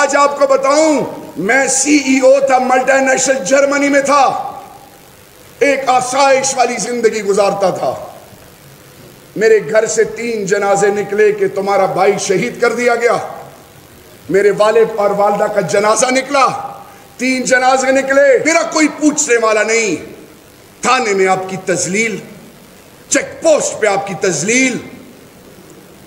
آج آپ کو بتاؤں، میں سی ای او تھا، ملٹی نیشنل جرمنی میں تھا، ایک آسائش والی زندگی گزارتا تھا. میرے گھر سے 3 جنازے نکلے کہ تمہارا بھائی شہید کر دیا گیا. میرے والد اور والدہ کا جنازہ نکلا، 3 جنازے نکلے، میرا کوئی پوچھنے والا نہیں. تھانے میں آپ کی تذلیل، چیک پوسٹ پہ آپ کی تذلیل،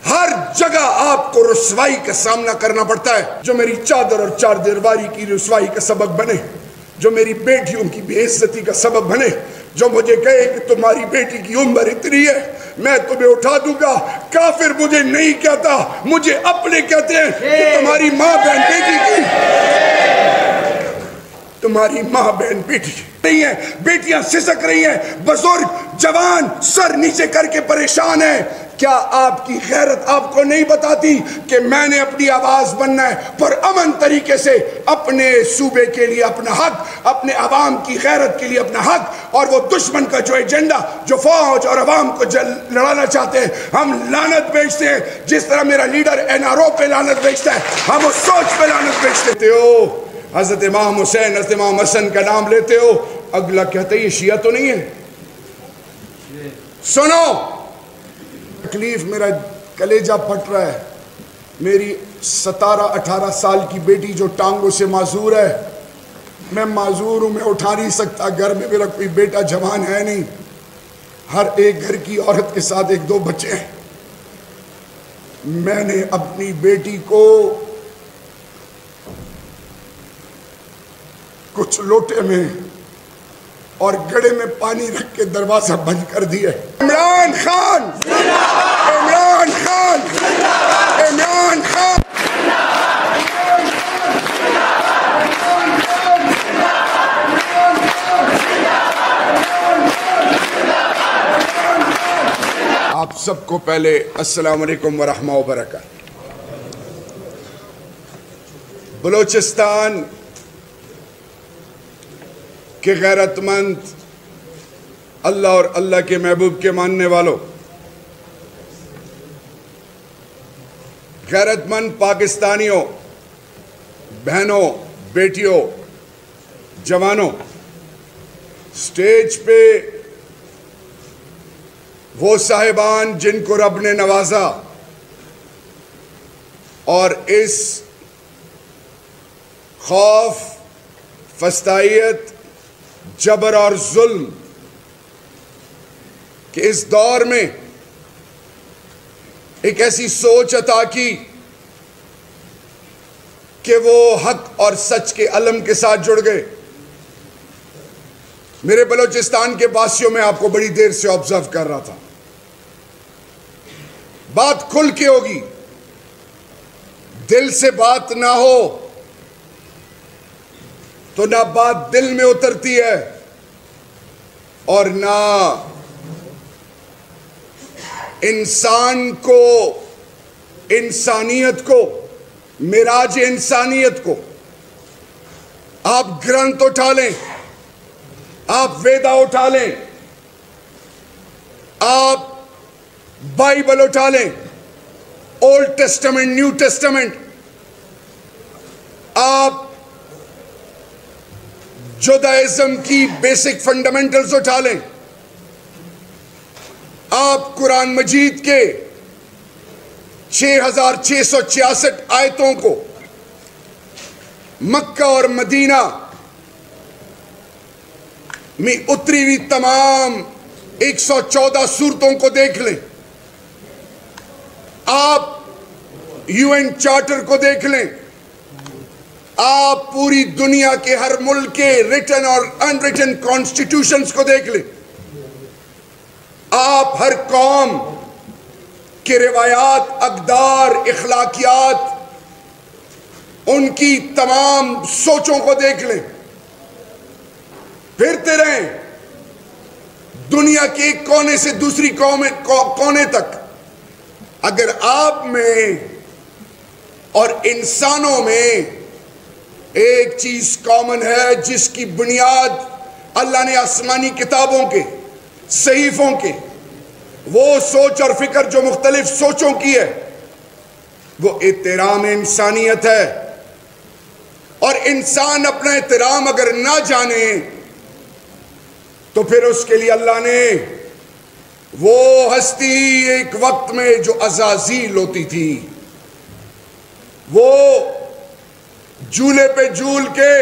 ہر جگہ آپ کو رسوائی کا سامنا کرنا پڑتا ہے، جو میری چادر اور 4 دیواری کی رسوائی کا سبب بنے، جو میری بیٹیوں کی بے عزتی کا سبب بنے، جو مجھے کہے کہ تمہاری بیٹی کی عمر اتنی ہے میں تمہیں اٹھا دوں گا. کافر مجھے نہیں کہتا، مجھے اپنے کہتے ہیں کہ تمہاری ماں بہن بیٹی کی، تمہاری ماں بہن بیٹی نہیں ہے، بیٹیاں سسک رہی ہیں، بزرگ جوان سر نیچے کر کے پریشان ہیں. کیا آپ کی غیرت آپ کو نہیں بتاتی کہ میں نے اپنی آواز بننا ہے پر امن طریقے سے، اپنے صوبے کے لیے اپنا حق، اپنے عوام کی غیرت کے لیے اپنا حق، اور وہ دشمن کا جو ایجنڈا، جو فوج اور عوام کو لڑانا چاہتے ہیں، ہم لعنت بیچتے ہیں. جس طرح میرا لیڈر NRO پہ لعنت بیچتا ہے، ہم اس سوچ پہ لعنت بیچتے ہو. حضرت امام حسین، حضرت امام حسن کا نام لیتے ہو، اگلا کہتے ہیں یہ شیعہ تو نہیں ہے. سنو، تکلیف، میرا کلیجہ پھٹ رہا ہے. میری 17-18 سال کی بیٹی جو ٹانگوں سے معذور ہے، میں معذور ہوں، میں اٹھا نہیں سکتا. گھر میں میرا کوئی بیٹا جوان ہے نہیں، ہر ایک گھر کی عورت کے ساتھ 1-2 بچے ہیں. میں نے اپنی بیٹی کو کچھ لوٹے میں اور گڑے میں پانی رکھ کے دروازہ بند کر دیا. عمران خان، عمران خان، عمران خان. آپ سب کو پہلے السلام علیکم ورحمہ وبرکاتہ. بلوچستان کہ غیرت مند اللہ اور اللہ کے محبوب کے ماننے والوں، غیرت مند پاکستانیوں، بہنوں، بیٹیوں، جوانوں، سٹیج پہ وہ صاحبان جن کو رب نے نوازا اور اس خوف، فسطائیت، جبر اور ظلم کہ اس دور میں ایک ایسی سوچ عطا کی کہ وہ حق اور سچ کے علم کے ساتھ جڑ گئے. میرے بلوچستان کے باسیوں میں آپ کو بڑی دیر سے آبزرو کر رہا تھا. بات کھل کے ہوگی، دل سے بات نہ ہو تو نہ بات دل میں اترتی ہے اور نہ انسان کو، انسانیت کو، معراج انسانیت کو. آپ گرنتھ اٹھا لیں، آپ ویدا اٹھا لیں، آپ بائبل اٹھا لیں، اولڈ ٹیسٹمنٹ، نیو ٹیسٹمنٹ، آپ جودائزم کی بیسک فنڈامنٹلز اٹھا لیں، آپ قرآن مجید کے 6666 آیتوں کو، مکہ اور مدینہ میں اتری ہوئی تمام 114 سورتوں کو دیکھ لیں، آپ UN چارٹر کو دیکھ لیں، آپ پوری دنیا کے ہر ملک کے ریٹن اور ان ریٹن کانسٹیٹیوشنز کو دیکھ لیں، آپ ہر قوم کے روایات، اقدار، اخلاقیات، ان کی تمام سوچوں کو دیکھ لیں. پھرتے رہیں دنیا کے ایک کونے سے دوسری کونے تک. اگر آپ میں اور انسانوں میں ایک چیز کامن ہے جس کی بنیاد اللہ نے آسمانی کتابوں کے، صحیفوں کے، وہ سوچ اور فکر جو مختلف سوچوں کی ہے، وہ احترام انسانیت ہے. اور انسان اپنا احترام اگر نہ جانے تو پھر اس کے لیے اللہ نے وہ ہستی ایک وقت میں جو عزازیل ہوتی تھی، وہ جھولے پہ جھول کے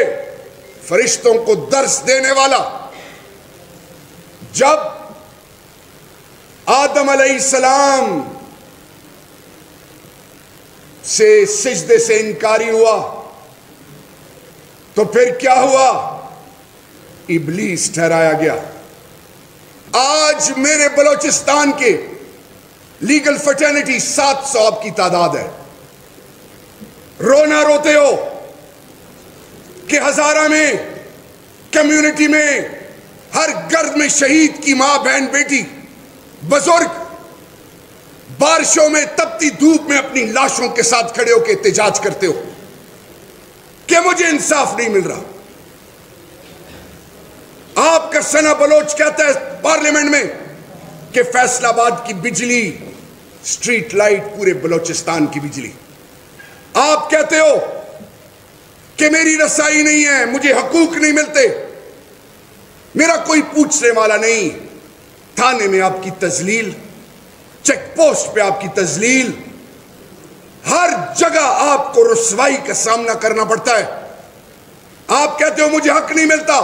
فرشتوں کو درس دینے والا، جب آدم علیہ السلام سے سجدے سے انکاری ہوا تو پھر کیا ہوا؟ ابلیس ٹھہرایا گیا۔ آج میرے بلوچستان کے لیگل فرٹرنیٹی 700 آپ کی تعداد ہے۔ رونا روتے ہو کہ ہزارہ میں کمیونٹی میں ہر گھر میں شہید کی ماں بہن بیٹی بزرگ بارشوں میں تپتی دھوپ میں اپنی لاشوں کے ساتھ کھڑے ہو کے احتجاج کرتے ہو کہ مجھے انصاف نہیں مل رہا۔ آپ کا ثنا بلوچ کہتا ہے پارلیمنٹ میں کہ فیصل آباد کی بجلی سٹریٹ لائٹ پورے بلوچستان کی بجلی، آپ کہتے ہو کہ میری رسائی نہیں ہے، مجھے حقوق نہیں ملتے، میرا کوئی پوچھنے والا نہیں۔ تھانے میں آپ کی تذلیل، چیک پوسٹ پہ آپ کی تذلیل، ہر جگہ آپ کو رسوائی کا سامنا کرنا پڑتا ہے۔ آپ کہتے ہو مجھے حق نہیں ملتا،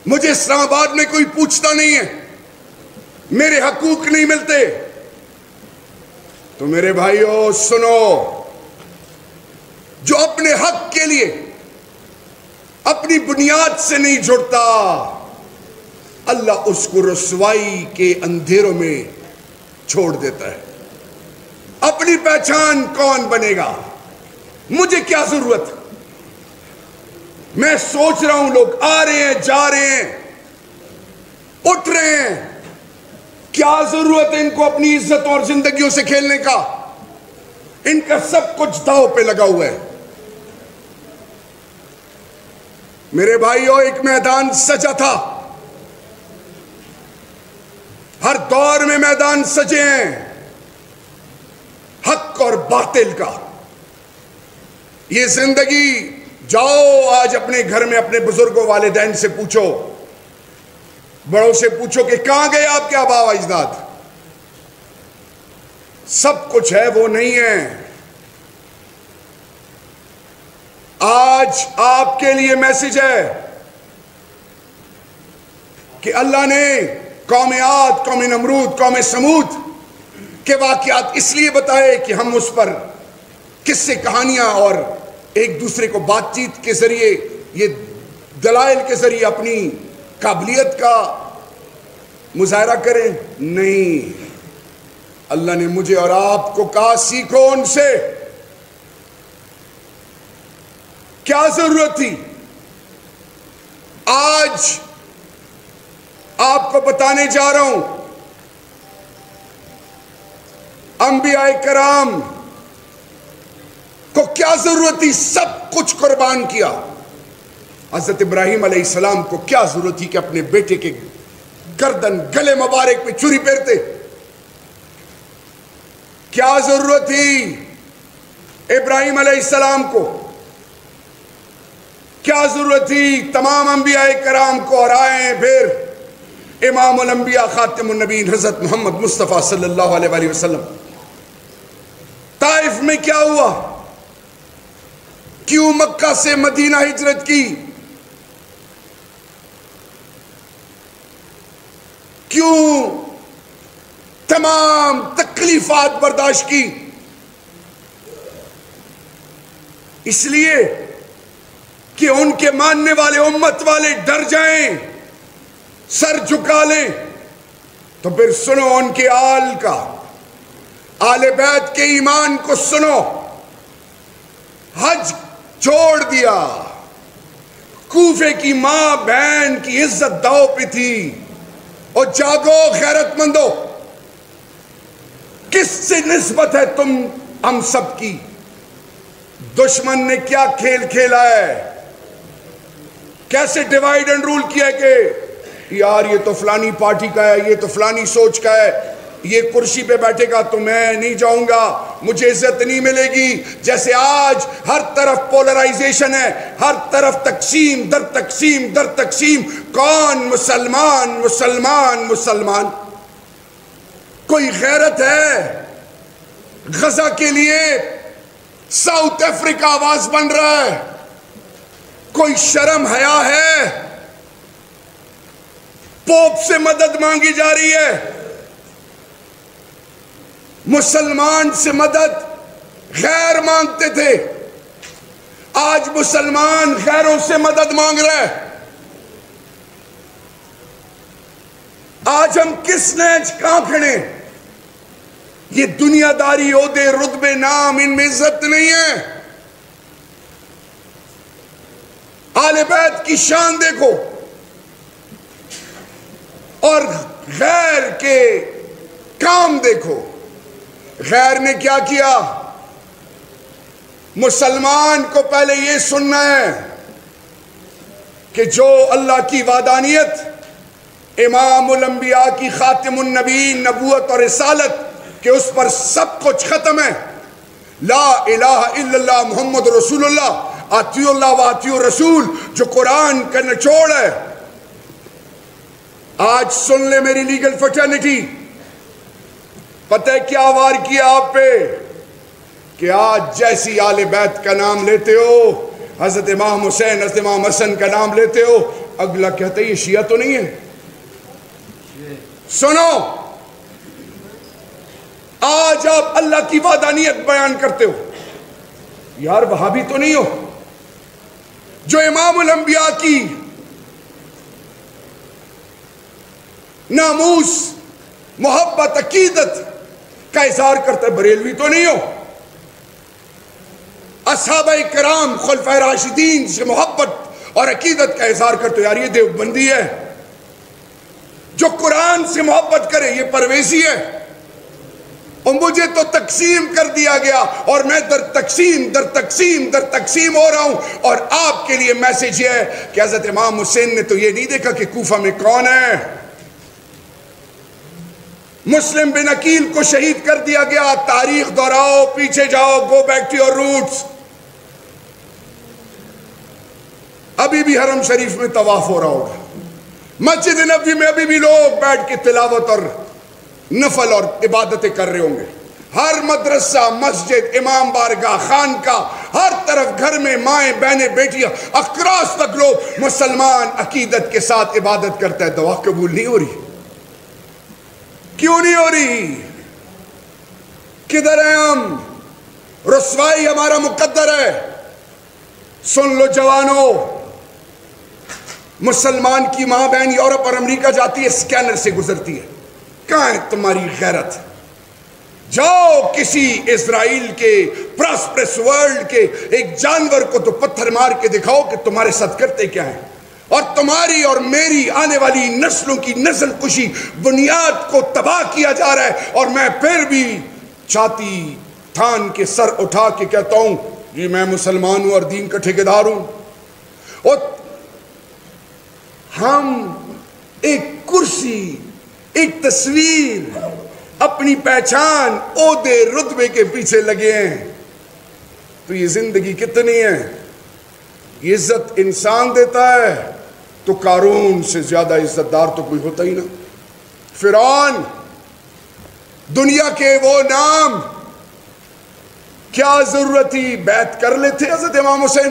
مجھے اسلام آباد میں کوئی پوچھتا نہیں ہے، میرے حقوق نہیں ملتے۔ تو میرے بھائیو سنو، جو اپنے حق کے لیے اپنی بنیاد سے نہیں جڑتا، اللہ اس کو رسوائی کے اندھیروں میں چھوڑ دیتا ہے۔ اپنی پہچان کون بنے گا؟ مجھے کیا ضرورت؟ میں سوچ رہا ہوں لوگ آ رہے ہیں، جا رہے ہیں، اٹھ رہے ہیں، کیا ضرورت ہے ان کو اپنی عزت اور زندگیوں سے کھیلنے کا؟ ان کا سب کچھ داؤ پہ لگا ہوا ہے۔ میرے بھائیوں، ایک میدان سجا تھا، ہر دور میں میدان سجے ہیں، حق اور باطل کا۔ یہ زندگی، جاؤ آج اپنے گھر میں اپنے بزرگوں والدین سے پوچھو، بڑوں سے پوچھو کہ کہاں گئے آپ کے آبا و اجداد؟ سب کچھ ہے، وہ نہیں ہے۔ آج آپ کے لیے میسج ہے کہ اللہ نے قوم عاد، قوم نمرود، قوم سمود کے واقعات اس لیے بتائے کہ ہم اس پر قصے، کہانیاں اور ایک دوسرے کو بات چیت کے ذریعے، یہ دلائل کے ذریعے اپنی قابلیت کا مظاہرہ کریں؟ نہیں، اللہ نے مجھے اور آپ کو کہا سیکھو ان سے۔ کیا ضرورت تھی؟ آج آپ کو بتانے جا رہا ہوں، انبیاء کرام کو کیا ضرورت تھی؟ سب کچھ قربان کیا۔ حضرت ابراہیم علیہ السلام کو کیا ضرورت تھی کہ اپنے بیٹے کے گردن، گلے مبارک پہ چھری پھیرتے؟ کیا ضرورت تھی ابراہیم علیہ السلام کو؟ کیا ضرورت تھی تمام انبیاء کرام کو؟ اور آئیں پھر امام الانبیاء خاتم النبیین حضرت محمد مصطفیٰ صلی اللہ علیہ وآلہ وسلم۔ طائف میں کیا ہوا؟ کیوں مکہ سے مدینہ ہجرت کی؟ کیوں تمام تکلیفات برداشت کی؟ اس لیے کہ ان کے ماننے والے، امت والے ڈر جائیں، سر جھکا لیں۔ تو پھر سنو ان کے آل کا، آل بیت کے ایمان کو سنو۔ حج چھوڑ دیا، کوفے کی ماں بہن کی عزت داؤ پہ تھی۔ اور جاگو غیرت مندو، کس سے نسبت ہے تم ہم سب کی؟ دشمن نے کیا کھیل کھیلا ہے، کیسے ڈیوائیڈ اینڈ رول کیا ہے کہ یار یہ تو فلانی پارٹی کا ہے، یہ تو فلانی سوچ کا ہے، یہ کرسی پہ بیٹھے گا تو میں نہیں جاؤں گا، مجھے عزت نہیں ملے گی. جیسے آج ہر طرف پولرائزیشن ہے, ہر طرف تقسیم در تقسیم در تقسیم. کون مسلمان مسلمان مسلمان؟ کوئی غیرت ہے؟ غزہ کے لیے ساؤتھ افریقہ آواز بن رہا ہے. کوئی شرم حیا ہے؟ پوپ سے مدد مانگی جا رہی ہے. مسلمان سے مدد غیر مانگتے تھے, آج مسلمان غیروں سے مدد مانگ رہے ہیں. آج ہم کس نیچ کہاں کھڑے؟ یہ دنیا داری, عہدے, رتبے, نام, ان میں عزت نہیں ہے. آل بیت کی شان دیکھو اور غیر کے کام دیکھو. غیر نے کیا کیا؟ مسلمان کو پہلے یہ سننا ہے کہ جو اللہ کی وحدانیت, امام الانبیاء کی خاتم النبیین, نبوت اور رسالت کہ اس پر سب کچھ ختم ہے. لا الہ الا اللہ محمد رسول اللہ, اطیعوا اللہ و اطیعوا الرسول, جو قرآن کا نچوڑ ہے. آج سن لے میری لیگل فٹرنٹی, پتہ کیا وار کیا آپ پہ کہ آج جیسی آل بیت کا نام لیتے ہو, حضرت امام حسین, حضرت امام حسن کا نام لیتے ہو, اگلا کہتا ہے یہ شیعہ تو نہیں ہے. سنو, آج آپ اللہ کی وحدانیت بیان کرتے ہو, یار وہابی تو نہیں ہو. جو امام الانبیاء کی ناموس, محبت, عقیدت کا اظہار کرتا ہے, بریلوی تو نہیں ہو. اصحابہ کرام, خلفائے راشدین سے محبت اور عقیدت کا اظہار کرتے ہو, یار یہ دیوبندی ہے. جو قرآن سے محبت کرے یہ پرویزی ہے. اور مجھے تو تقسیم کر دیا گیا اور میں در تقسیم در تقسیم در تقسیم ہو رہا ہوں. اور آپ کے لیے میسج یہ ہے کہ حضرت امام حسین نے تو یہ نہیں دیکھا کہ کوفہ میں کون ہے. مسلم بن عقیل کو شہید کر دیا گیا. تاریخ دہراؤ, پیچھے جاؤ, go back to your roots. ابھی بھی حرم شریف میں طواف ہو رہا ہوگا, مسجد نبوی میں ابھی بھی لوگ بیٹھ کے تلاوت اور نفل اور عبادتیں کر رہے ہوں گے. ہر مدرسہ, مسجد, امام بارگاہ, خانقاہ, ہر طرف گھر میں مائیں, بہنیں, بیٹیاں, اکراس تک لوگ مسلمان عقیدت کے ساتھ عبادت کرتا ہے. دعا قبول نہیں ہو رہی. کیوں نہیں ہو رہی؟ کدھر ہیں ہم؟ رسوائی ہمارا مقدر ہے. سن لو جوانوں, مسلمان کی ماں بہن یورپ اور امریکہ جاتی ہے, سکینر سے گزرتی ہے. کہاں ہے تمہاری غیرت؟ جاؤ کسی اسرائیل کے پراسپرس ورلڈ کے ایک جانور کو تو پتھر مار کے دکھاؤ کہ تمہارے ساتھ کرتے کیا ہیں. اور تمہاری اور میری آنے والی نسلوں کی نسل کشی, بنیاد کو تباہ کیا جا رہا ہے. اور میں پھر بھی چھاتی تھان کے سر اٹھا کے کہتا ہوں جی میں مسلمان ہوں اور دین کا ٹھیکیدار ہوں. اور ہم ایک کرسی, ایک تصویر, اپنی پہچان, عہدے, رتبے کے پیچھے لگے ہیں. تو یہ زندگی کتنی ہے؟ یہ عزت انسان دیتا ہے تو قارون سے زیادہ عزت دار تو کوئی ہوتا ہی نہ. فرعون, دنیا کے وہ نام, کیا ضرورت تھی بیعت کر لیتے حضرت امام حسین.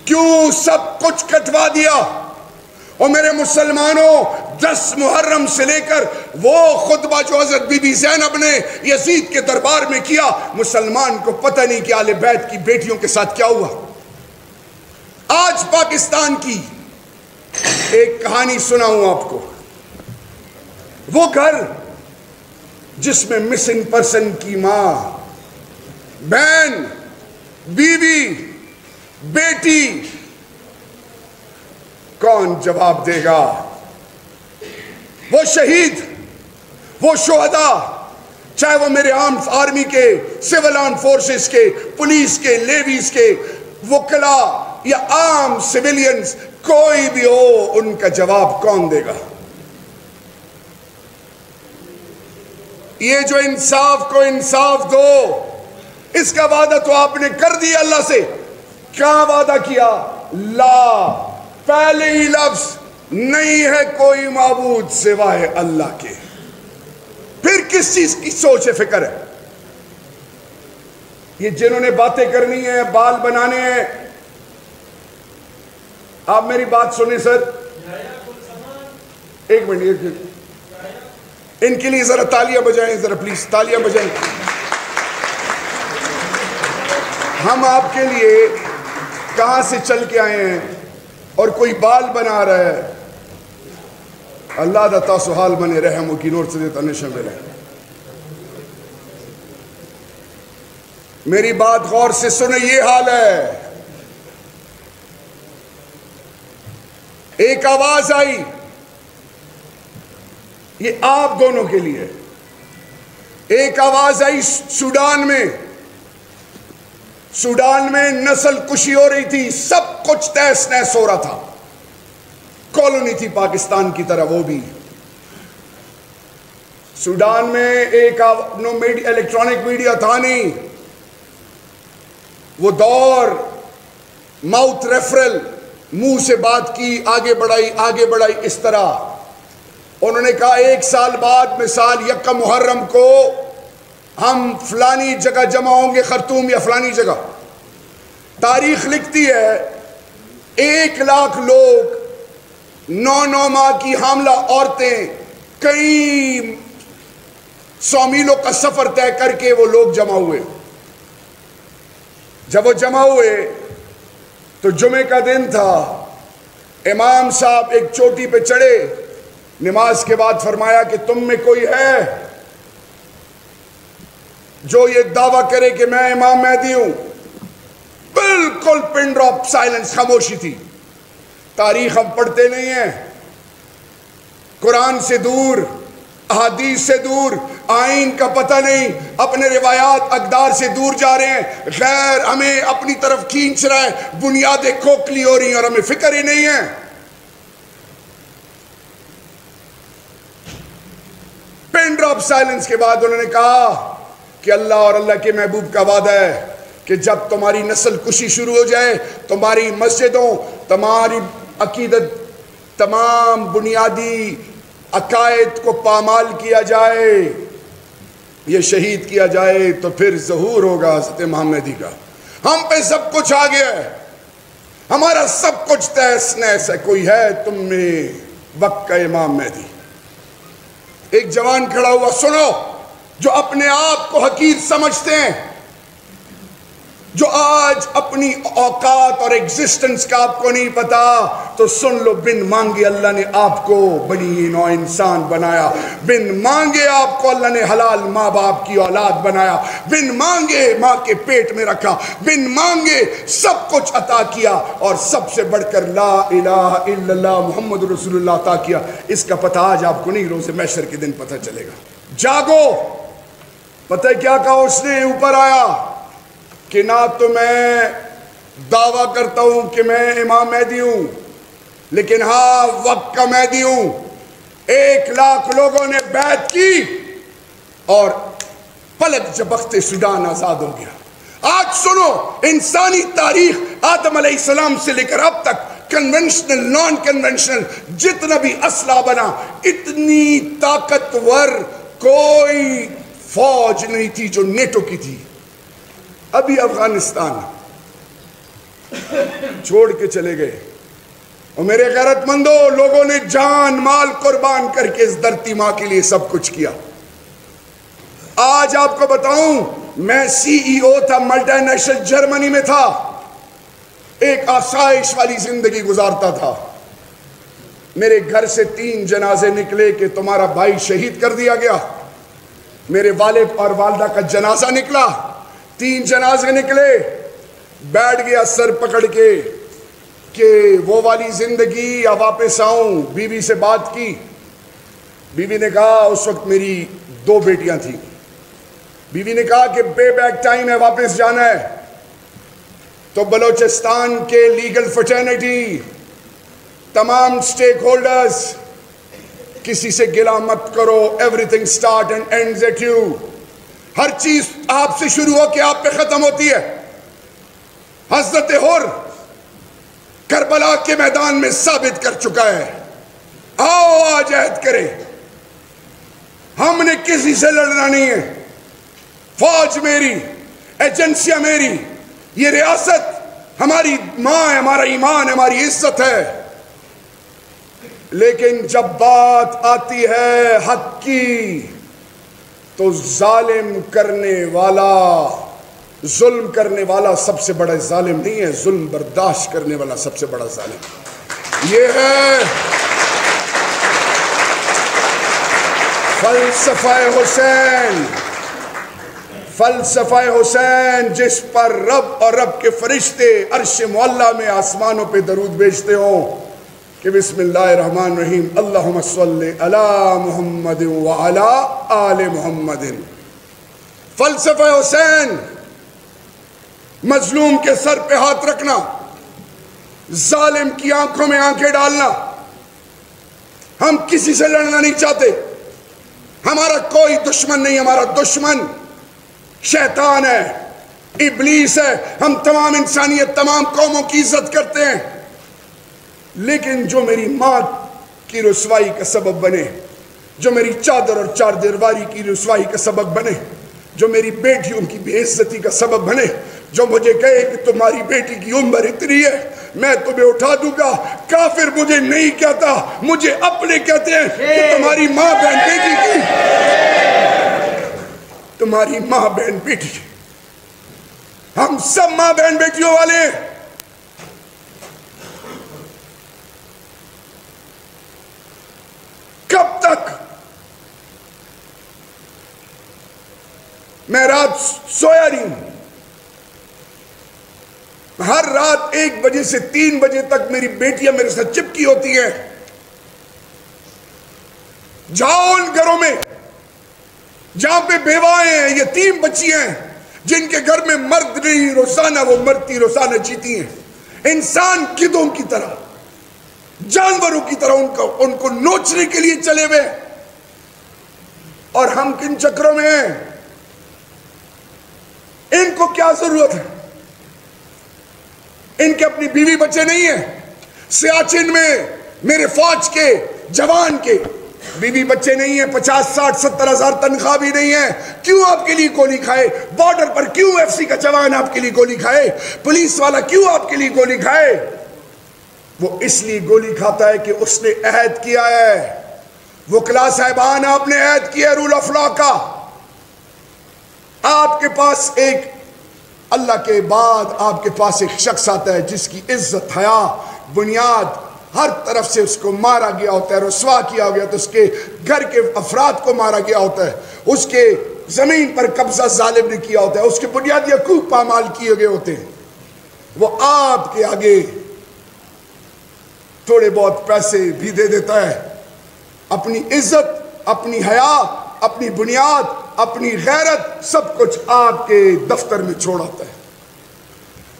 کیوں سب کچھ کٹوا دیا؟ اور میرے مسلمانوں, 10 محرم سے لے کر وہ خطبہ جو حضرت بی بی زینب نے یزید کے دربار میں کیا, مسلمان کو پتہ نہیں کہ آل بیت کی بیٹیوں کے ساتھ کیا ہوا. آج پاکستان کی ایک کہانی سناؤں آپ کو. وہ گھر جس میں مسنگ پرسن کی ماں, بہن, بیوی, بیٹی, کون جواب دے گا؟ وہ شہید, وہ شہداء, چاہے وہ میرے آرمی کے, سول آرم فورسز کے, پولیس کے, لیویز کے, وکلاء یا عام سویلینز, کوئی بھی ہو, ان کا جواب کون دے گا؟ یہ جو انصاف کو انصاف دو، اس کا وعدہ تو آپ نے کر دیا اللہ سے. کیا وعدہ کیا؟ لا، پہلے ہی لفظ، نہیں ہے کوئی معبود سوائے اللہ کے. پھر کس چیز کی سوچ ہے، فکر ہے؟ یہ جنہوں نے باتیں کرنی ہیں، بال بنانے ہیں. آپ میری بات سنیں سر، ایک منٹ، ان کے لیے ذرا تالیاں بجائیں، ذرا پلیز تالیاں بجائیں. ہم آپ کے لیے کہاں سے چل کے آئے ہیں اور کوئی بال بنا رہا ہے. اللہ دا تاسو حال بنے رحم کی نور سے دیتا نشہ ملے. میری بات غور سے سنیں، یہ حال ہے. ایک آواز آئی، یہ آپ دونوں کے لیے. ایک آواز آئی سوڈان میں نسل کشی ہو رہی تھی، سب کچھ تہس نہس ہو رہا تھا. کالونی تھی پاکستان کی طرح وہ بھی. سوڈان میں ایک الیکٹرانک میڈیا تھا نہیں. وہ دور ماؤتھ ریفرل، منہ سے بات کی، آگے بڑھائی اس طرح. انہوں نے کہا 1 سال بعد، مثال 1 محرم کو ہم فلانی جگہ جمع ہوں گے، خرطوم یا فلانی جگہ. تاریخ لکھتی ہے 1 لاکھ لوگ، 9 ماہ کی حاملہ عورتیں، کئی 100 میلوں کا سفر طے کر کے وہ لوگ جمع ہوئے. جب وہ جمع ہوئے تو جمعے کا دن تھا. امام صاحب ایک چوٹی پہ چڑھے، نماز کے بعد فرمایا کہ تم میں کوئی ہے جو یہ دعویٰ کرے کہ میں امام مہدی ہوں؟ بالکل پن ڈراپ سائلنس، خاموشی تھی. تاریخ ہم پڑھتے نہیں ہیں، قرآن سے دور، احادیث سے دور، آئین کا پتہ نہیں، اپنے روایات اقدار سے دور جا رہے ہیں. غیر ہمیں اپنی طرف کھینچ رہا ہے، بنیادیں کھوکھلی ہو رہی ہیں اور ہمیں فکر ہی نہیں ہے. پن ڈراپ سائلنس کے بعد انہوں نے کہا کہ اللہ اور اللہ کے محبوب کا وعدہ ہے کہ جب تمہاری نسل کشی شروع ہو جائے، تمہاری مسجدوں، تمہاری عقیدت، تمام بنیادی عقائد کو پامال کیا جائے، یہ شہید کیا جائے، تو پھر ظہور ہوگا حضرت محمدی کا. ہم پہ سب کچھ آ گیا ہے، ہمارا سب کچھ تہس نہس ہے. کوئی ہے تم میں وقت کا امام مہدی؟ ایک جوان کھڑا ہوا، سنو، جو اپنے آپ کو حقیر سمجھتے ہیں، جو آج اپنی اوقات اور ایگزسٹنس کا آپ کو نہیں پتا، تو سن لو، بن مانگے اللہ نے آپ کو بنی نوع انسان بنایا. بن مانگے آپ کو اللہ نے حلال ماں باپ کی اولاد بنایا. بن مانگے ماں کے پیٹ میں رکھا. بن مانگے سب کچھ عطا کیا، اور سب سے بڑھ کر لا الہ الا اللہ محمد رسول اللہ عطا کیا. اس کا پتہ آج آپ کو نہیں، روز محشر کے دن پتہ چلے گا. جاگو. پتہ کیا کہا اس نے؟ اوپر آیا کہ نہ تو میں دعویٰ کرتا ہوں کہ میں امام مہدی ہوں، لیکن ہاں وقت کا مہدی ہوں. 1 لاکھ لوگوں نے بیعت کی اور پلک جھپکتے سوڈان آزاد ہو گیا. آج سنو، انسانی تاریخ آدم علیہ السلام سے لے کر اب تک، کنونشنل، نان کنونشنل، جتنا بھی اسلحہ بنا، اتنی طاقتور کوئی فوج نہیں تھی جو نیٹو کی تھی. ابھی افغانستان چھوڑ کے چلے گئے، اور میرے غیرت مندوں، لوگوں نے جان مال قربان کر کے اس دھرتی ماں کے لیے سب کچھ کیا. آج آپ کو بتاؤں، میں CEO تھا، ملٹی نیشنل جرمنی میں تھا، ایک آسائش والی زندگی گزارتا تھا. میرے گھر سے 3 جنازے نکلے کہ تمہارا بھائی شہید کر دیا گیا. میرے والد اور والدہ کا جنازہ نکلا، 3 جنازے نکلے. بیٹھ گیا سر پکڑ کے کہ وہ والی زندگی یا واپس آؤں. بیوی سے بات کی، بیوی نے کہا، اس وقت میری 2 بیٹیاں تھیں، بیوی نے کہا کہ پے بیک ٹائم ہے، واپس جانا ہے. تو بلوچستان کے لیگل فٹرنیٹی، تمام سٹیک ہولڈرز، کسی سے گلا مت کرو. Everything start and ends at you. ہر چیز آپ سے شروع ہو کے آپ پہ ختم ہوتی ہے. حضرت حر کربلا کے میدان میں ثابت کر چکا ہے. آؤ آج عہد کریں. ہم نے کسی سے لڑنا نہیں ہے. فوج میری, ایجنسیاں میری, یہ ریاست ہماری ماں ہے, ہمارا ایمان ہے, ہماری عزت ہے. لیکن جب بات آتی ہے حق کی تو ظالم کرنے والا, ظلم کرنے والا سب سے بڑا ظالم نہیں ہے, ظلم برداشت کرنے والا سب سے بڑا ظالم یہ ہے. فلسفہ حسین, فلسفہ حسین جس پر رب اور رب کے فرشتے عرش معلیٰ میں آسمانوں پہ درود بھیجتے ہوں کہ بسم اللہ الرحمن الرحیم اللہم صلی علی محمد وعلی آل محمد. فلسفہ حسین مظلوم کے سر پہ ہاتھ رکھنا, ظالم کی آنکھوں میں آنکھیں ڈالنا. ہم کسی سے لڑنا نہیں چاہتے. ہمارا کوئی دشمن نہیں, ہمارا دشمن شیطان ہے, ابلیس ہے. ہم تمام انسانیت, تمام قوموں کی عزت کرتے ہیں. لیکن جو میری ماں کی رسوائی کا سبب بنے, جو میری چادر اور چار دیواری کی رسوائی کا سبب بنے, جو میری بیٹیوں کی بے عزتی کا سبب بنے, جو مجھے کہے کہ تمہاری بیٹی کی عمر اتنی ہے میں تمہیں اٹھا دوں گا, کافر مجھے نہیں کہتا, مجھے اپنے کہتے ہیں کہ تمہاری ماں بہن بیٹی کی, تمہاری ماں بہن بیٹی. ہم سب ماں بہن بیٹیوں والے ہیں. کب تک میں رات سویا نہیں ہوں. ہر رات 1 بجے سے 3 بجے تک میری بیٹیاں میرے ساتھ چپکی ہوتی ہیں. جاؤ ان گھروں میں جہاں پہ بیوائیں ہیں, یتیم بچیاں ہیں, جن کے گھر میں مرد نہیں, روزانہ وہ مرتی, روزانہ جیتی ہیں. انسان گدھوں کی طرح, جانوروں کی طرح ان کو نوچنے کے لیے چلے ہوئے. اور ہم کن چکروں میں ہیں؟ ان کو کیا ضرورت ہے؟ ان کے اپنی بیوی بچے نہیں ہیں. سیاچن میں میرے فوج کے جوان کے بیوی بچے نہیں ہیں, 50 60 70 ہزار تنخواہ بھی نہیں ہے. کیوں آپ کے لیے گولی کھائے؟ بارڈر پر کیوں FC کا جوان آپ کے لیے گولی کھائے؟ پولیس والا کیوں آپ کے لیے گولی کھائے؟ وہ اس لیے گولی کھاتا ہے کہ اس نے عہد کیا ہے. وکلا صاحبان, آپ نے عہد کیا رول آف لا کا. آپ کے پاس ایک, اللہ کے بعد آپ کے پاس ایک شخص آتا ہے جس کی عزت, حیا, بنیاد ہر طرف سے اس کو مارا گیا ہوتا ہے, رسوا کیا گیا تو اس کے گھر کے افراد کو مارا گیا ہوتا ہے, اس کے زمین پر قبضہ ظالم نے کیا ہوتا ہے, اس کے بنیادی حقوق پامال کیے گئے ہوتے ہیں. وہ آپ کے آگے تھوڑے بہت پیسے بھی دے دیتا ہے, اپنی عزت, اپنی حیا, اپنی بنیاد, اپنی غیرت سب کچھ آپ کے دفتر میں چھوڑ آتا ہے.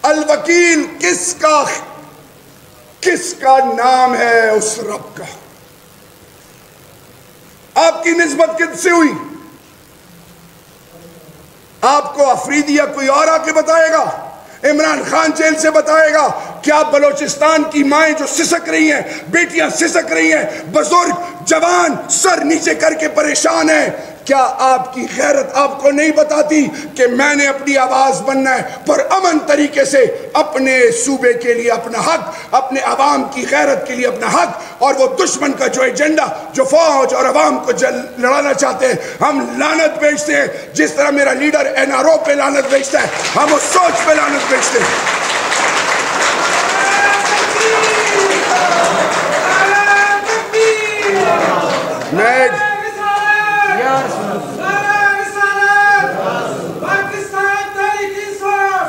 الوکیل کس کا نام ہے؟ اس رب کا. آپ کی نسبت کس سے ہوئی؟ آپ کو افریدی یا کوئی اور آ کے بتائے گا؟ عمران خان جیل سے بتائے گا؟ کیا بلوچستان کی مائیں جو سسک رہی ہیں, بیٹیاں سسک رہی ہیں, بزرگ جوان سر نیچے کر کے پریشان ہیں, کیا آپ کی غیرت آپ کو نہیں بتاتی کہ میں نے اپنی آواز بننا ہے پر امن طریقے سے, اپنے صوبے کے لیے اپنا حق, اپنے عوام کی غیرت کے لیے اپنا حق, اور وہ دشمن کا جو ایجنڈا جو فوج اور عوام کو لڑانا چاہتے ہیں ہم لعنت بھیجتے ہیں. جس طرح میرا لیڈر NRO پہ لعنت بھیجتا ہے, ہم اس سوچ پہ لعنت بھیجتے ہیں.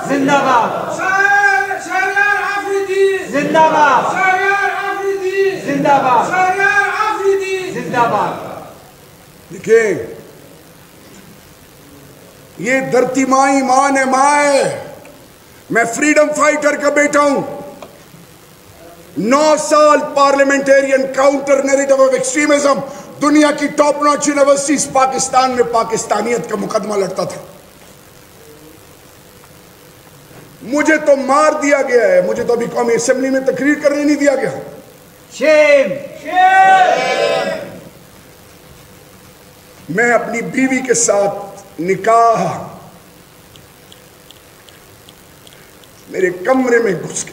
زندہ باد شہریار آفریدی, زندہ باد شہریار آفریدی, زندہ باد شہریار آفریدی, زندہ باد. دیکھیں, یہ دھرتی مائی مان ہے, ماں ہے. میں فریڈم فائٹر کا بیٹا ہوں. 9 سال parliamentarian counter narrative of extremism دنیا کی ٹاپ ناچ یونیورسٹیز پاکستان میں پاکستانیت کا مقدمہ لڑتا تھا. مجھے تو مار دیا گیا ہے, مجھے تو ابھی قومی اسمبلی میں تقریر کرنے نہیں دیا گیا. شیم. میں اپنی بیوی کے ساتھ نکاح میرے کمرے میں گھس گئے.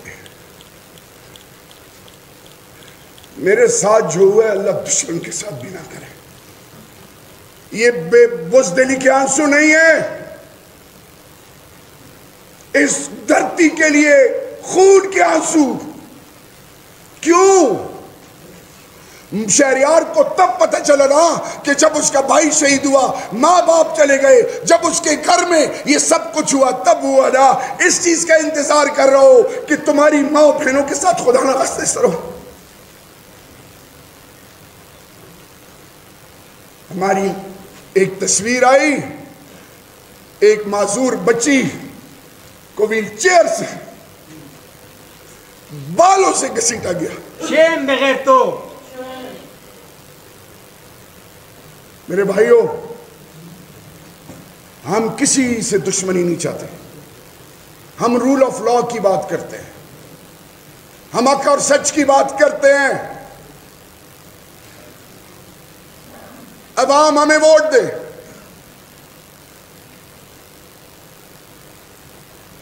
میرے ساتھ جو ہوا ہے اللہ دشمن کے ساتھ بھی نہ کرے. یہ بے بزدلی کے آنسو نہیں ہے, اس دھرتی کے لیے خون کے آنسو. کیوں؟ شہریار کو تب پتہ چلا نا کہ جب اس کا بھائی شہید ہوا, ماں باپ چلے گئے, جب اس کے گھر میں یہ سب کچھ ہوا تب ہوا نا. اس چیز کا انتظار کر رہا ہو کہ تمہاری ماں و بہنوں کے ساتھ خدا نہ خواستہ اس طرح. ہماری ایک تصویر آئی, ایک معذور بچی کو ویل چیئر سے بالوں سے گھسیٹا گیا. شیم بغیر تو. میرے بھائیوں, ہم کسی سے دشمنی نہیں چاہتے, ہم رول آف لا کی بات کرتے ہیں, ہم حق اور سچ کی بات کرتے ہیں. عوام ہمیں ووٹ دے.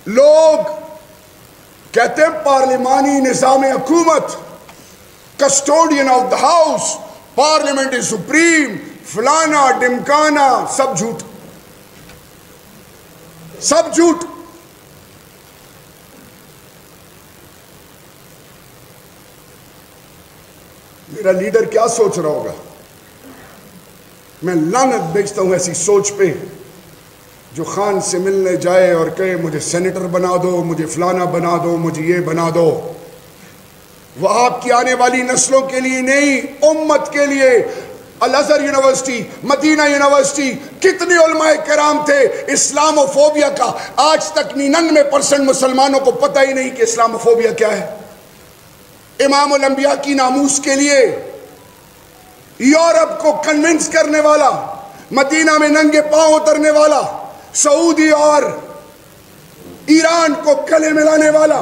لوگ کہتے ہیں پارلیمانی نظام حکومت, custodian of the house, parliament is supreme, فلانا ڈمکانا, سب جھوٹ, سب جھوٹ. میرا لیڈر کیا سوچ رہا ہوگا؟ میں لعنت بیچتا ہوں ایسی سوچ پہ جو خان سے ملنے جائے اور کہے مجھے سینیٹر بنا دو, مجھے فلانا بنا دو, مجھے یہ بنا دو. وہ آپ کی آنے والی نسلوں کے لیے نہیں, امت کے لیے. الازہر یونیورسٹی, مدینہ یونیورسٹی, کتنے علماء کرام تھے اسلام و فوبیا کا. آج تک 99% مسلمانوں کو پتہ ہی نہیں کہ اسلام و فوبیا کیا ہے. امام الانبیاء کی ناموس کے لیے یورپ کو کنونس کرنے والا, مدینہ میں ننگے پاؤں اترنے والا, سعودی اور ایران کو گلے ملانے والا,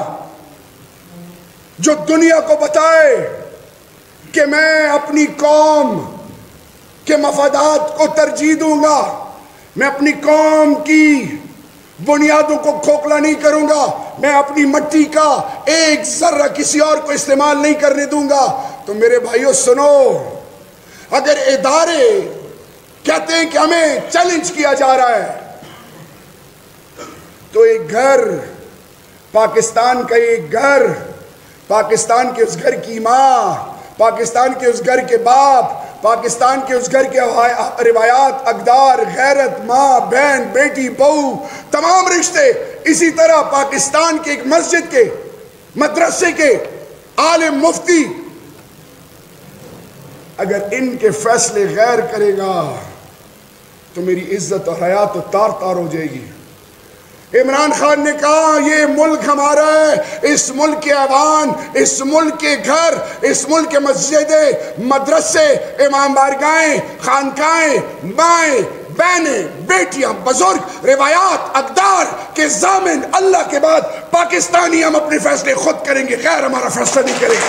جو دنیا کو بتائے کہ میں اپنی قوم کے مفادات کو ترجیح دوں گا, میں اپنی قوم کی بنیادوں کو کھوکھلا نہیں کروں گا, میں اپنی مٹی کا ایک ذرہ کسی اور کو استعمال نہیں کرنے دوں گا. تو میرے بھائیوں سنو, اگر ادارے کہتے ہیں کہ ہمیں چیلنج کیا جا رہا ہے, تو ایک گھر, پاکستان کا ایک گھر, پاکستان کے اس گھر کی ماں, پاکستان کے اس گھر کے باپ, پاکستان کے اس گھر کے روایات, اقدار, غیرت, ماں, بہن, بیٹی, بہو, تمام رشتے, اسی طرح پاکستان کے ایک مسجد کے, مدرسے کے عالم, مفتی, اگر ان کے فیصلے غیر کرے گا تو میری عزت اور حیات تو تار تار ہو جائے گی. عمران خان نے کہا یہ ملک ہمارا ہے, اس ملک کے عوام, اس ملک کے گھر, اس ملک کے مسجدیں, مدرسے, امام بارگاہیں, خانقاہیں, مائیں, بہنیں, بیٹیاں, بزرگ, روایات, اقدار کے ضامن اللہ کے بعد پاکستانی, ہم اپنے فیصلے خود کریں گے, غیر ہمارا فیصلہ نہیں کرے گا.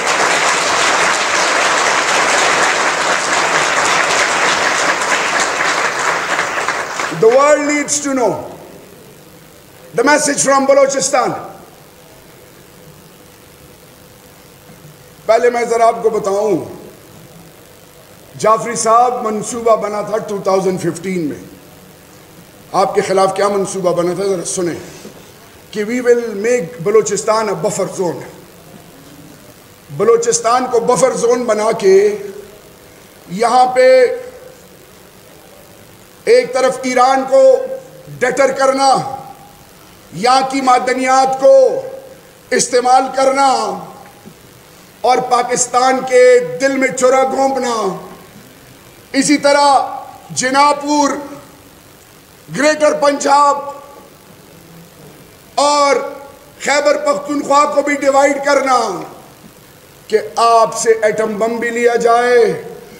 The world needs to know the message from Balochistan. پہلے میں ذرا آپ کو بتاؤں, جعفری صاحب منصوبہ بنا تھا 2015 میں. آپ کے خلاف کیا منصوبہ بنا تھا ذرا سنیں, کہ we will make Balochistan a buffer zone. Balochistan کو بفر زون بنا کے یہاں پہ ایک طرف ایران کو ڈٹر کرنا, یہاں کی معدنیات کو استعمال کرنا, اور پاکستان کے دل میں چرا گھونپنا. اسی طرح جناپور, گریٹر پنجاب اور خیبر پختونخوا کو بھی ڈیوائیڈ کرنا, کہ آپ سے ایٹم بم بھی لیا جائے,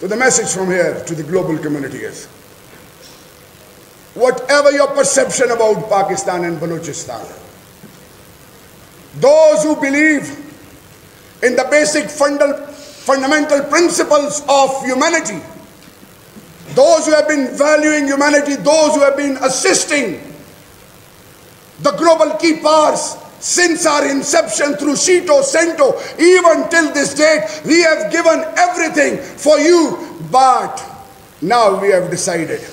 So the message from here to the global community is, whatever your perception about Pakistan and Balochistan, those who believe in the basic fundamental principles of humanity, those who have been valuing humanity, those who have been assisting the global key powers since our inception through Shito, Sento, even till this date, we have given everything for you, but now we have decided.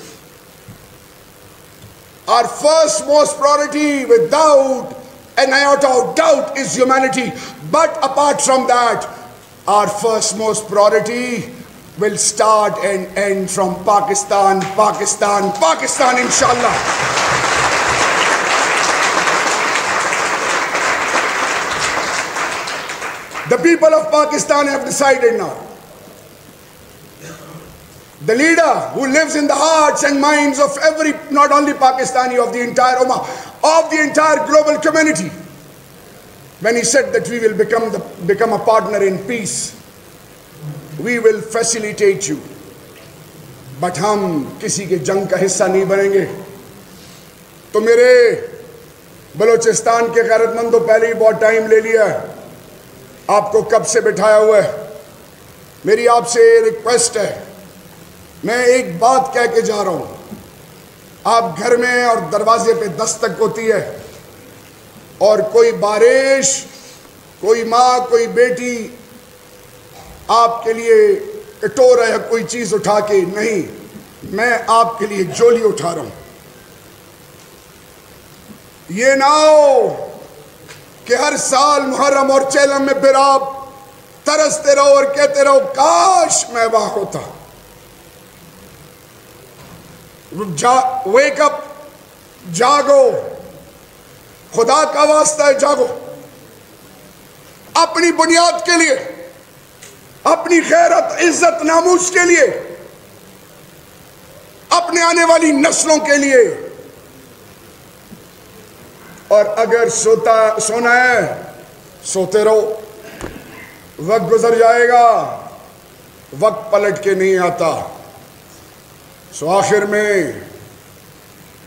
Our first most priority, without an iota of doubt, is humanity. But apart from that, our first most priority will start and end from Pakistan, Pakistan, Pakistan, inshallah. The people of Pakistan have decided now. The leader who lives in the hearts and minds of every, not only Pakistani, of the entire Ummah, of the entire global community, when he said that we will become a partner in peace, we will facilitate you, but ہم کسی کے جنگ کا حصہ نہیں بنیں گے. تو میرے بلوچستان کے غیرت مندوں پہلے ہی بہت ٹائم لے لیا ہے, آپ کو کب سے بٹھایا ہوا ہے. میری آپ سے ریکویسٹ ہے, میں ایک بات کہہ کے جا رہا ہوں. آپ گھر میں اور دروازے پہ دستک ہوتی ہے اور کوئی بارش, کوئی ماں, کوئی بیٹی آپ کے لیے کٹورا یا کوئی چیز اٹھا کے نہیں, میں آپ کے لیے جولی اٹھا رہا ہوں. یہ نہ ہو کہ ہر سال محرم اور چیلم میں پھر آپ ترستے رہو اور کہتے رہو کاش میں وہاں ہوتا. ویک اپ, جاگو, خدا کا واسطہ ہے جاگو. اپنی بنیاد کے لیے, اپنی غیرت, عزت, ناموس کے لیے, اپنے آنے والی نسلوں کے لیے. اور اگر سونا ہے سوتے رہو, وقت گزر جائے گا, وقت پلٹ کے نہیں آتا. سو آخر میں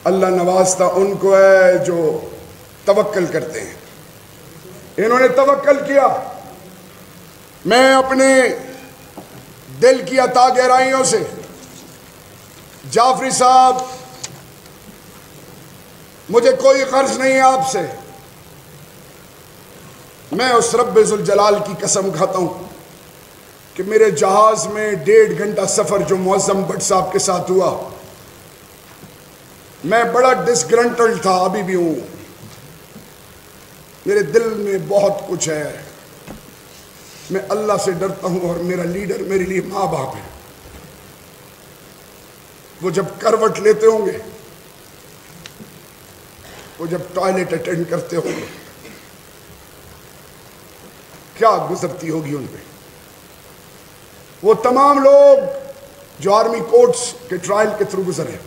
اللہ نوازتا ان کو ہے جو توکل کرتے ہیں. انہوں نے توکل کیا. میں اپنے دل کی عطا گہرائیوں سے جعفری صاحب, مجھے کوئی قرض نہیں ہے آپ سے. میں اس رب ذوالجلال کی قسم کھاتا ہوں کہ میرے جہاز میں 1.5 گھنٹہ سفر جو معظم بٹ صاحب کے ساتھ ہوا, میں بڑا ڈسگرنٹل تھا, ابھی بھی ہوں. میرے دل میں بہت کچھ ہے. میں اللہ سے ڈرتا ہوں اور میرا لیڈر میرے لیے ماں باپ ہے. وہ جب کروٹ لیتے ہوں گے, وہ جب ٹوائلٹ اٹینڈ کرتے ہوں گے, کیا گزرتی ہوگی ان پہ. وہ تمام لوگ جو آرمی کورٹس کے ٹرائل کے تھرو گزرے,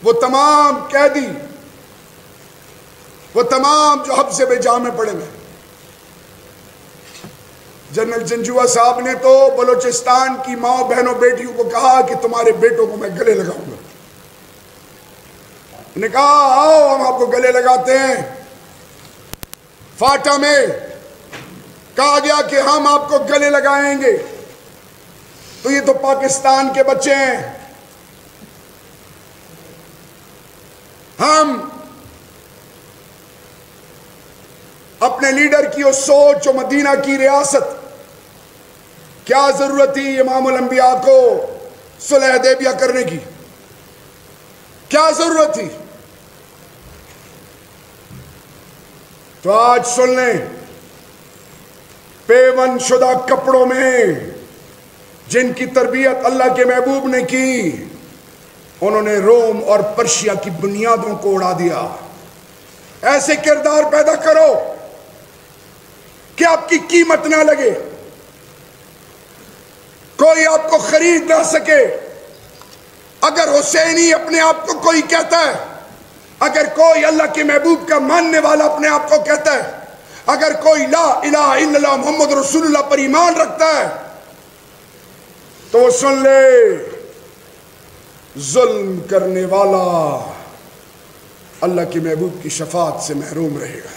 وہ تمام قیدی, وہ تمام جو حبسے پہ جا میں پڑے ہوئے. جنرل جنجوعہ صاحب نے تو بلوچستان کی ماں بہنوں بیٹیوں کو کہا کہ تمہارے بیٹوں کو میں گلے لگاؤں گا. نے کہا آؤ ہم آپ کو گلے لگاتے ہیں. فاٹا میں کہا گیا کہ ہم آپ کو گلے لگائیں گے. تو یہ تو پاکستان کے بچے ہیں. ہم اپنے لیڈر کی وہ سوچ و مدینہ کی ریاست, کیا ضرورت تھی امام الانبیاء کو صلح حدیبیہ کرنے کی, کیا ضرورت تھی. تو آج سن لیں, پیون شدہ کپڑوں میں جن کی تربیت اللہ کے محبوب نے کی, انہوں نے روم اور پرشیا کی بنیادوں کو اڑا دیا. ایسے کردار پیدا کرو کہ آپ کی قیمت نہ لگے, کوئی آپ کو خرید نہ سکے. اگر حسینی اپنے آپ کو کوئی کہتا ہے, اگر کوئی اللہ کے محبوب کا ماننے والا اپنے آپ کو کہتا ہے, اگر کوئی لا الہ الا اللہ محمد رسول اللہ پر ایمان رکھتا ہے, تو وہ سن لے, ظلم کرنے والا اللہ کے محبوب کی شفاعت سے محروم رہے گا.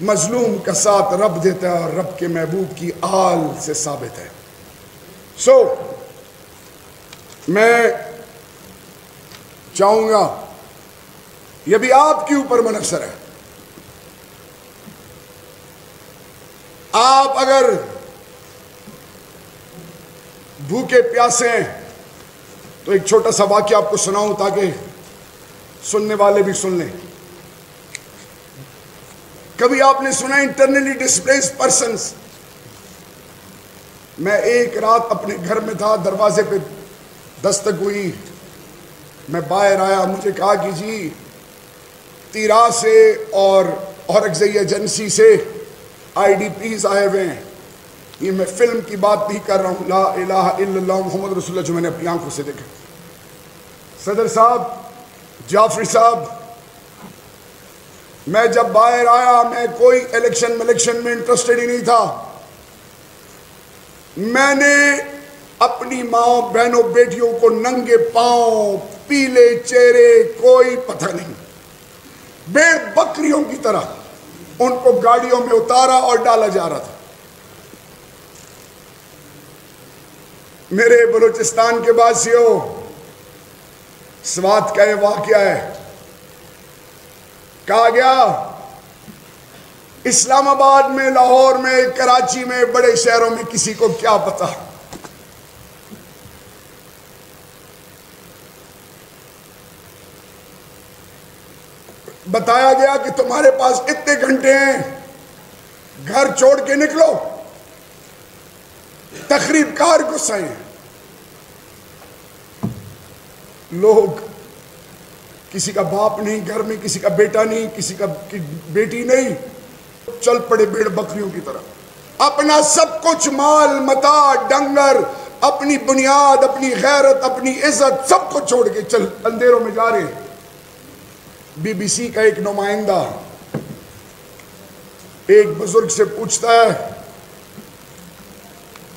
مظلوم کا ساتھ رب دیتا ہے اور رب کے محبوب کی آل سے ثابت ہے. سو میں چاہوں گا, یہ بھی آپ کے اوپر منحصر ہے, آپ اگر بھوکے پیاسے ہیں تو ایک چھوٹا سا واقعہ آپ کو سناؤں تاکہ سننے والے بھی سن لیں. کبھی آپ نے سنا انٹرنلی ڈسپلیس پرسنز. میں ایک رات اپنے گھر میں تھا, دروازے پہ دستک ہوئی, میں باہر آیا, مجھے کہا کہ جی تیرا سے اور اورکزئی ایجنسی سے IDPs آئے ہوئے ہیں. یہ میں فلم کی بات نہیں کر رہا ہوں, لا الہ الا اللہ محمد رسول اللہ جو میں نے اپنی آنکھوں سے دیکھا. صدر صاحب, جعفری صاحب, میں جب باہر آیا, میں کوئی الیکشن میں انٹرسٹڈ ہی نہیں تھا. میں نے اپنی ماں بہنوں بیٹیوں کو ننگے پاؤں پیلے چہرے کوئی پتہ نہیں، بھیڑ بکریوں کی طرح ان کو گاڑیوں میں اتارا اور ڈالا جا رہا تھا۔ میرے بلوچستان کے باسیوں، سوات کا یہ واقعہ ہے۔ کہا گیا اسلام آباد میں، لاہور میں، کراچی میں، بڑے شہروں میں کسی کو کیا پتا، بتایا گیا کہ تمہارے پاس اتنے گھنٹے ہیں، گھر چھوڑ کے نکلو، تخریب کار غصہ ہیں۔ لوگ، کسی کا باپ نہیں گھر میں، کسی کا بیٹا نہیں، کسی کا بیٹی نہیں، چل پڑے بھیڑ بکریوں کی طرح، اپنا سب کچھ، مال متاع، ڈنگر، اپنی بنیاد، اپنی غیرت، اپنی عزت، سب کو چھوڑ کے چل اندھیروں میں جا رہے ہیں۔ بی بی سی کا ایک نمائندہ ایک بزرگ سے پوچھتا ہے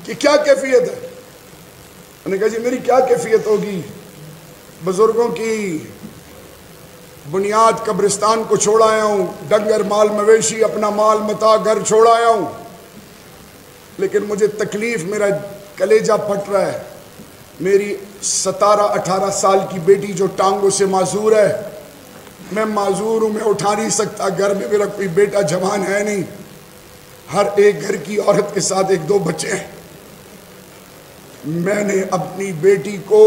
کہ کیا کیفیت ہے؟ انہوں نے کہا جی میری کیا کیفیت ہوگی، بزرگوں کی بنیاد قبرستان کو چھوڑ آیا ہوں، ڈنگر مال مویشی اپنا مال متاع گھر چھوڑ آیا ہوں، لیکن مجھے تکلیف، میرا کلیجہ پھٹ رہا ہے، میری 17-18 سال کی بیٹی جو ٹانگوں سے معذور ہے، میں معذور ہوں، میں اٹھا نہیں سکتا، گھر میں میرا کوئی بیٹا جوان ہے نہیں، ہر ایک گھر کی عورت کے ساتھ 1-2 بچے ہیں، میں نے اپنی بیٹی کو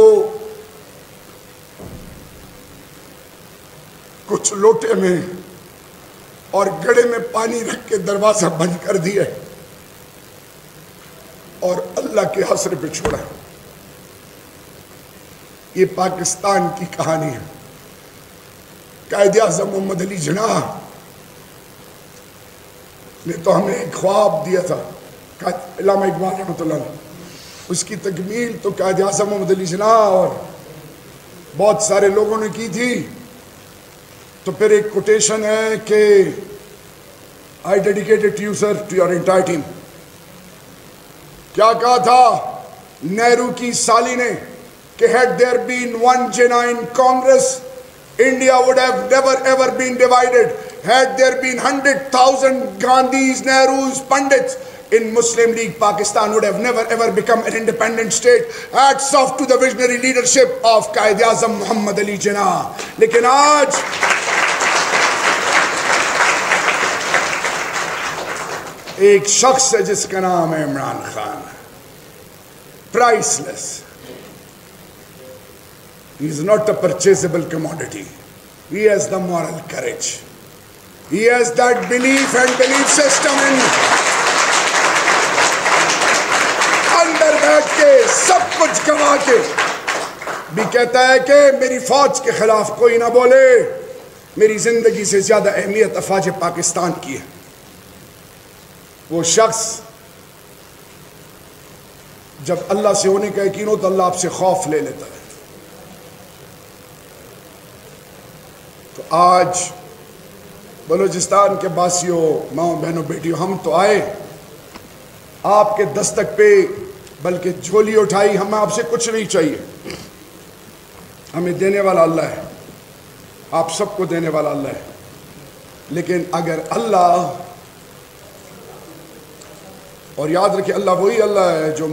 کچھ لوٹے میں اور گڑے میں پانی رکھ کے دروازہ بند کر دیا اور اللہ کے حسرے پہ چھوڑا۔ یہ پاکستان کی کہانی ہے۔ قائد اعظم محمد علی جناح نے تو ہمیں ایک خواب دیا تھا، علامہ اقبال رحمۃ اللہ علیہ، اس کی تکمیل تو قائد اعظم محمد علی جناح اور بہت سارے لوگوں نے کی تھی۔ تو پھر ایک کوٹیشن ہے کہ I dedicate it to you sir, to your entire team۔ کیا کہا تھا نہرو کی سالی نے کہ had there been one genuine Congress, India would have never ever been divided. Had there been 100,000 Gandhis, Nehrus, Pandits in Muslim League, Pakistan would have never ever become an independent state. Hats off to the visionary leadership of Quaid-e-Azam Muhammad Ali Jinnah۔ لیکن آج ایک شخص ہے جس کا نام ہے Imran Khan, priceless۔ He is not a purchasable commodity. He has the moral courage. He has that belief and belief system in اندر بیٹھ کے سب کچھ گوا کے بھی کہتا ہے کہ میری فوج کے خلاف کوئی نہ بولے، میری زندگی سے زیادہ اہمیت افواج پاکستان کی ہے۔ وہ شخص جب اللہ سے ہونے کا یقین ہو تو اللہ آپ سے خوف لے لیتا ہے۔ تو آج بلوچستان کے باسیوں، ماں بہنوں بیٹیوں، ہم تو آئے آپ کے دستک پہ، بلکہ جھولی اٹھائی، ہمیں آپ سے کچھ نہیں چاہیے، ہمیں دینے والا اللہ ہے، آپ سب کو دینے والا اللہ ہے۔ لیکن اگر اللہ، اور یاد رکھیں اللہ وہی اللہ ہے جو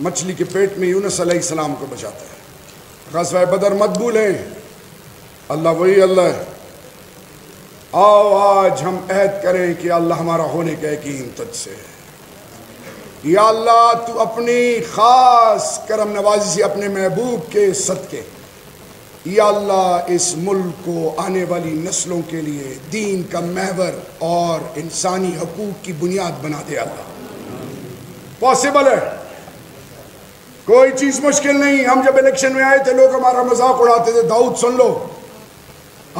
مچھلی کے پیٹ میں یونس علیہ السلام کو بچاتا ہے، غزوہ بدر مت بھولیں، اللہ وہی اللہ ہے۔ آؤ آج ہم عہد کریں کہ اللہ ہمارا ہونے کا یقین تجھ سے ہے۔ یا اللہ تو اپنی خاص کرم نوازی سے اپنے محبوب کے صدقے، یا اللہ اس ملک کو آنے والی نسلوں کے لیے دین کا محور اور انسانی حقوق کی بنیاد بنا دے۔ اللہ پاسبل ہے، کوئی چیز مشکل نہیں۔ ہم جب الیکشن میں آئے تھے لوگ ہمارا مذاق اڑاتے تھے، داؤد سن لو،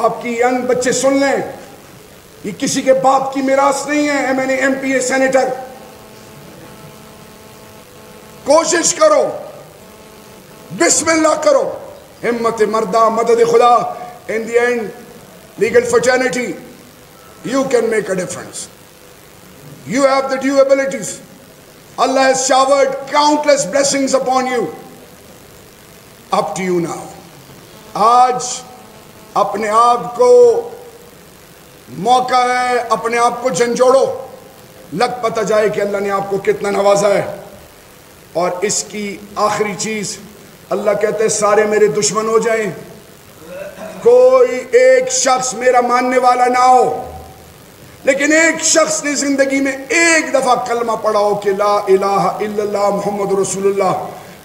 آپ کی ینگ بچے سن لیں، یہ کسی کے باپ کی میراث نہیں ہے، ایم این اے، ایم پی اے، سینیٹر۔ کوشش کرو، بسم اللہ کرو، ہمت مردہ، مدد خدا۔ in the end legal fraternity you can make a difference, you have the due abilities, Allah has showered countless blessings upon you. Up to you now. آج اپنے آپ کو موقع ہے, اپنے آپ کو جھنجھوڑو, لگ پتہ جائے کہ اللہ نے آپ کو کتنا نوازا ہے. اور اس کی آخری چیز, اللہ کہتے ہیں سارے میرے دشمن ہو جائیں, کوئی ایک شخص میرا ماننے والا نہ ہو, لیکن ایک شخص نے زندگی میں ایک دفعہ کلمہ پڑھا ہو کہ لا الہ الا اللہ محمد رسول اللہ,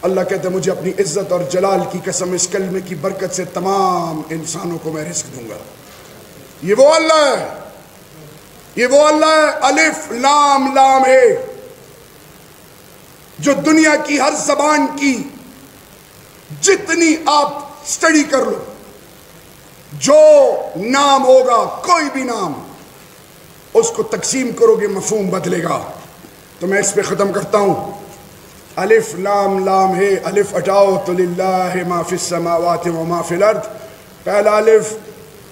اللہ کہتے ہیں مجھے اپنی عزت اور جلال کی قسم اس کلمے کی برکت سے تمام انسانوں کو میں رزق دوں گا. یہ وہ اللہ ہے, یہ وہ اللہ ہے الف لام لام ہے, جو دنیا کی ہر زبان کی جتنی آپ سٹڈی کر لو, جو نام ہوگا کوئی بھی نام, اس کو تقسیم کرو گے مفہوم بدلے گا. تو میں اس پہ ختم کرتا ہوں. الف لام لام ہے, الف ہٹاؤ تو للہ ما فی السماوات و ما فی الارض, پہلا الف,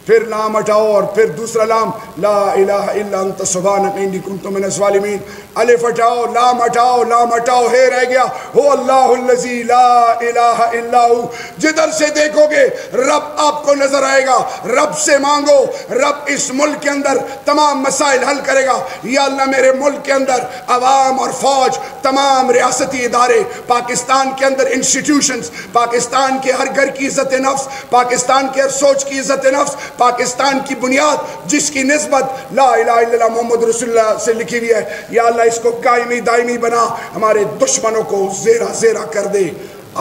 پھر لام ہٹاؤ اور پھر دوسرا لام, لا الہ الا انت سبحانک انی کنت من الظالمین. الف ہٹاؤ, لام ہٹاؤ, لام ہٹاؤ, ہے رہ گیا هو اللہ الذی لا الہ الا ہو. جدھر سے دیکھو گے رب آپ کو نظر آئے گا, رب سے مانگو, رب اس ملک کے اندر تمام مسائل حل کرے گا. یا اللہ میرے ملک کے اندر عوام اور فوج, تمام ریاستی ادارے, پاکستان کے اندر انسٹیٹیوشنز, پاکستان کے ہر گھر کی عزت نفس, پاکستان کے ہر سوچ کی عزت نفس, پاکستان کی بنیاد جس کی نسبت لا الہ الا اللہ محمد رسول اللہ سے لکھی ہوئی ہے, یا اللہ اس کو قائمی دائمی بنا, ہمارے دشمنوں کو زیرہ زیرہ کر دے.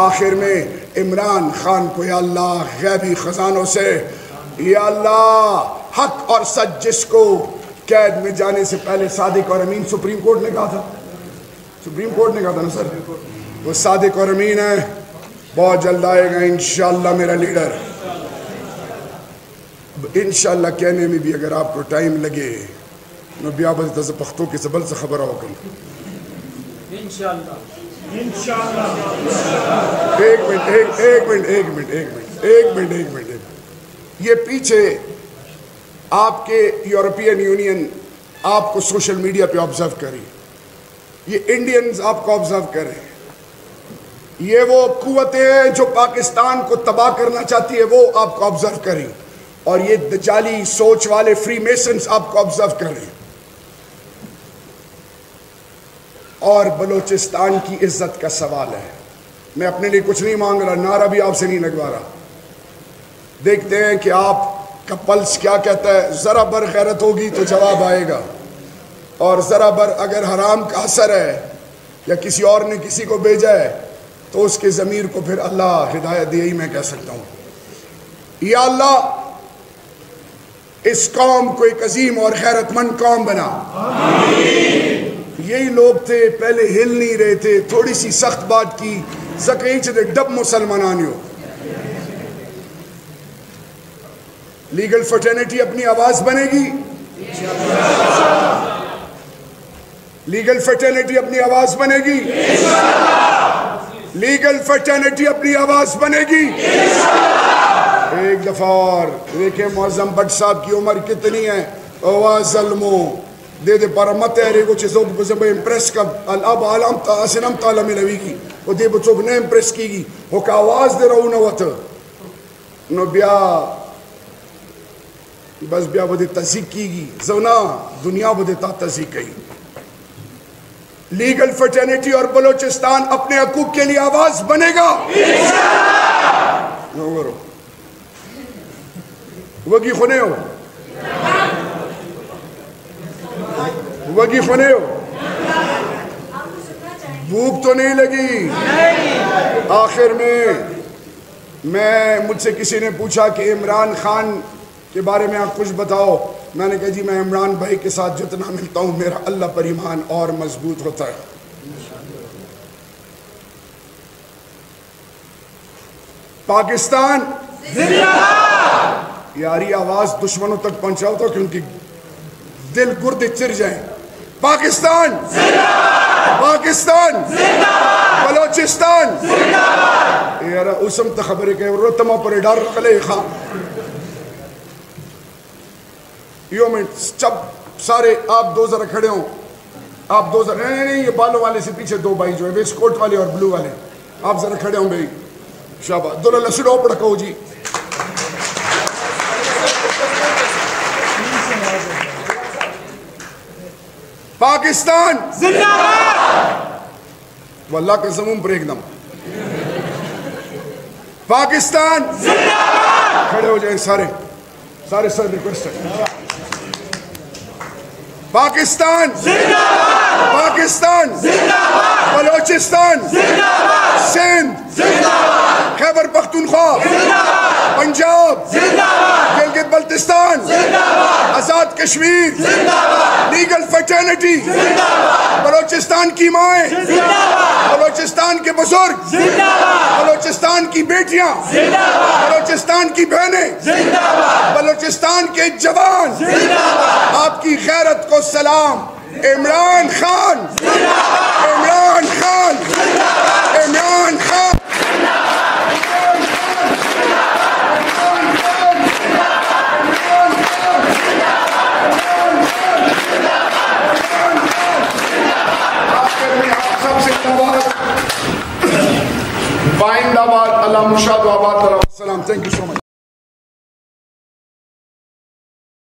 آخر میں عمران خان کو یا اللہ غیبی خزانوں سے, یا اللہ حق اور سچ جس کو قید میں جانے سے پہلے صادق اور امین, سپریم کورٹ نے کہا تھا, سپریم کورٹ نے کہا تھا نا سر, وہ صادق اور امین ہے, بہت جلد آئے گا انشاءاللہ میرا لیڈر. انشاءاللہ کہنے میں بھی اگر آپ کو ٹائم لگے نو بیابت تز پختوں کی سبل سے خبر آؤ کم انشاءاللہ. ایک منٹ, یہ پیچھے آپ کے یورپین یونین آپ کو سوشل میڈیا پہ آبزرو کریں, یہ انڈینز آپ کو آبزرو کریں, یہ وہ قوتیں ہیں جو پاکستان کو تباہ کرنا چاہتی ہے, وہ آپ کو آبزرو کریں, اور یہ دجالی سوچ والے فری میسنز آپ کو آبزرو کریں. اور بلوچستان کی عزت کا سوال ہے, میں اپنے لیے کچھ نہیں مانگ رہا, نعرہ بھی آپ سے نہیں لگوا رہا, دیکھتے ہیں کہ آپ کا پلس کیا کہتا ہے. ذرا بر غیرت ہوگی تو جواب آئے گا, اور ذرا بر اگر حرام کا اثر ہے یا کسی اور نے کسی کو بھیجا ہے تو اس کے ضمیر کو پھر اللہ ہدایت دے, ہی میں کہہ سکتا ہوں. یا اللہ اس قوم کو ایک عظیم اور غیرت مند قوم بنا. یہی لوگ تھے پہلے ہل نہیں رہے تھے, تھوڑی سی سخت بات کی زکیچ دے ڈب مسلمانانیو. لیگل فرٹرنیٹی اپنی آواز بنے گی, لیگل فرٹرنیٹی اپنی آواز بنے گی, لیگل فرٹرنیٹی اپنی آواز بنے گی. ایک دفعہ اور دیکھیں معظم بٹ صاحب کی عمر کتنی ہے, آواز ظلموں دے دے پارا مت ہے ریگو چیزوں کو بزنبہ امپریس کا الاب عالم تا اسنم تالا ملوی کی, وہ دے بچوں کو نے امپریس کی گی, وہ کا آواز دے رہو نو تا نو بیا بس بیا بدے تذیق کی گی, زونا دنیا بدے تا تذیق کی. لیگل فرٹرنیٹی اور بلوچستان اپنے حقوق کے لیے آواز بنے گا نو گرو وگی خنے ہو, وگی خنے ہو, بھوک تو نہیں لگی. آخر میں مجھ سے کسی نے پوچھا کہ عمران خان کے بارے میں آپ کچھ بتاؤ. میں نے کہا جی میں عمران بھائی کے ساتھ جتنا ملتا ہوں میرا اللہ پر ایمان اور مضبوط ہوتا ہے. پاکستان یاری آواز دشمنوں تک پہنچاؤ تو کیونکہ دل گردے چر جائیں. پاکستان پاکستان بلوچستان یارا اسم تا خبریں کہ رتما پر ڈار رکھلے خان یوں میں جب سارے آپ دو ذرا کھڑے ہوں, آپ دو ذرا نہیں یہ بالوں والے سے پیچھے دو بھائی جو ہے ویسٹ کوٹ والے اور بلو والے آپ ذرا کھڑے ہوں بھائی شاباش دولہ لسڑو پڑکو جی پاکستان زندہ باد واللہ کا زمون پر ایک دم پاکستان زندہ باد کھڑے ہو جائیں سارے سر ریکویسٹ ہے پاکستان زندہ باد پاکستان زندہ باد بلوچستان زندہ باد سندھ زندہ باد خیبر پختونخوا زندہ باد پنجاب زندہ باد گلگت بلتستان زندہ باد آزاد کشمیر زندہ باد لیگل فیٹرنٹی زندہ باد بلوچستان کی مائیں زندہ باد بلوچستان کے بزرگ زندہ باد بلوچستان کی بیٹیاں زندہ باد بلوچستان کی بہنیں زندہ باد بلوچستان کے جوان زندہ باد آپ کی غیرت کو سلام عمران خان عمران خان عمران خان بائند آباد اللہ مشاہد و آباد السلام تھینک یو سو مچ